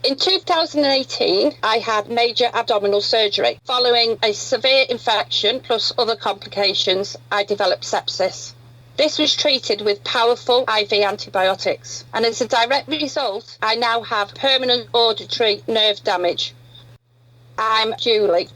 In 2018, I had major abdominal surgery. Following a severe infection plus other complications, I developed sepsis. This was treated with powerful IV antibiotics, and as a direct result, I now have permanent auditory nerve damage. I'm Julie,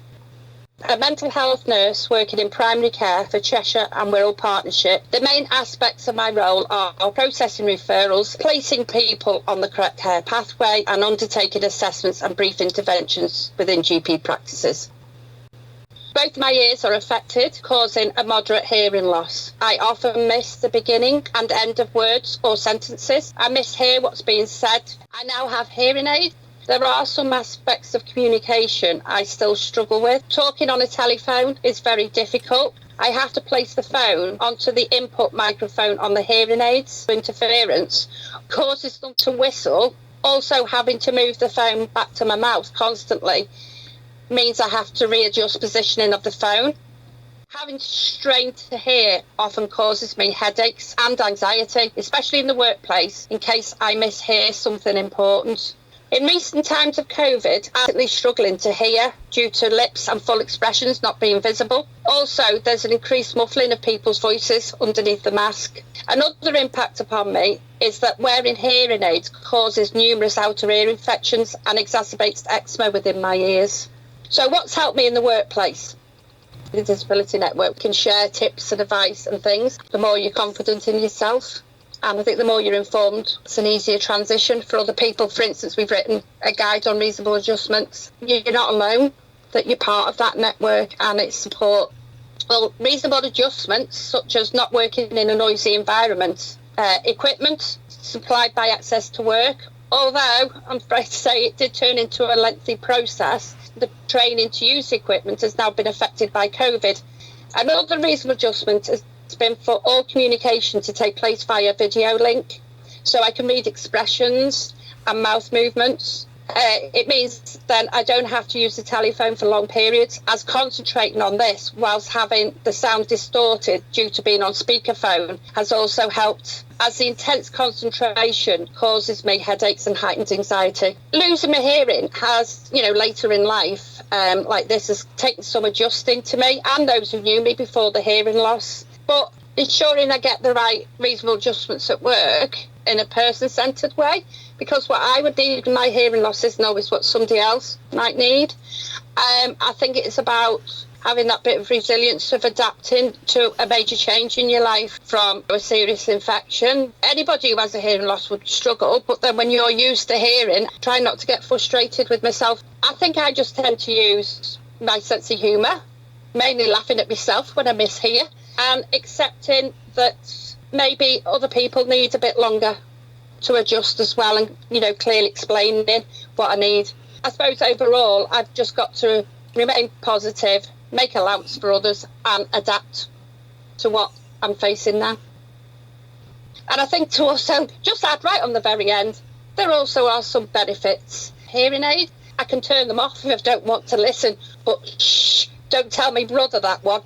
a mental health nurse working in primary care for Cheshire and Wirral Partnership. The main aspects of my role are processing referrals, placing people on the correct care pathway, and undertaking assessments and brief interventions within GP practices. Both my ears are affected, causing a moderate hearing loss. I often miss the beginning and end of words or sentences. I mishear what's being said. I now have hearing aids. There are some aspects of communication I still struggle with. Talking on a telephone is very difficult. I have to place the phone onto the input microphone on the hearing aids. Interference causes them to whistle. Also, having to move the phone back to my mouth constantly means I have to readjust positioning of the phone. Having to strain to hear often causes me headaches and anxiety, especially in the workplace, in case I mishear something important. In recent times of COVID, I'm actually struggling to hear due to lips and full expressions not being visible. Also, there's an increased muffling of people's voices underneath the mask. Another impact upon me is that wearing hearing aids causes numerous outer ear infections and exacerbates eczema within my ears. So what's helped me in the workplace? The Disability Network can share tips and advice and things. The more you're confident in yourself, and I think the more you're informed, it's an easier transition for other people. For instance, we've written a guide on reasonable adjustments. You're not alone, that you're part of that network and its support. Well, reasonable adjustments, such as not working in a noisy environment, equipment supplied by Access to Work, although I'm afraid to say it did turn into a lengthy process. The training to use the equipment has now been affected by COVID. Another reasonable adjustment has been for all communication to take place via video link, so I can read expressions and mouth movements. It means then I don't have to use the telephone for long periods, as concentrating on this whilst having the sound distorted due to being on speakerphone has also helped, as the intense concentration causes me headaches and heightened anxiety. Losing my hearing has, later in life, like this, has taken some adjusting to me and those who knew me before the hearing loss. But ensuring I get the right reasonable adjustments at work in a person-centred way, because what I would need in my hearing loss isn't always what somebody else might need. I think it's about having that bit of resilience of adapting to a major change in your life from a serious infection. Anybody who has a hearing loss would struggle, but then when you're used to hearing, try not to get frustrated with myself. I think I just tend to use my sense of humour, mainly laughing at myself when I mishear, and accepting that maybe other people need a bit longer to adjust as well, and, clearly explaining what I need. I suppose overall, I've just got to remain positive, make allowance for others, and adapt to what I'm facing now. And I think to also just add right on the very end, there also are some benefits. Hearing aid, I can turn them off if I don't want to listen, but shh, don't tell me brother that one.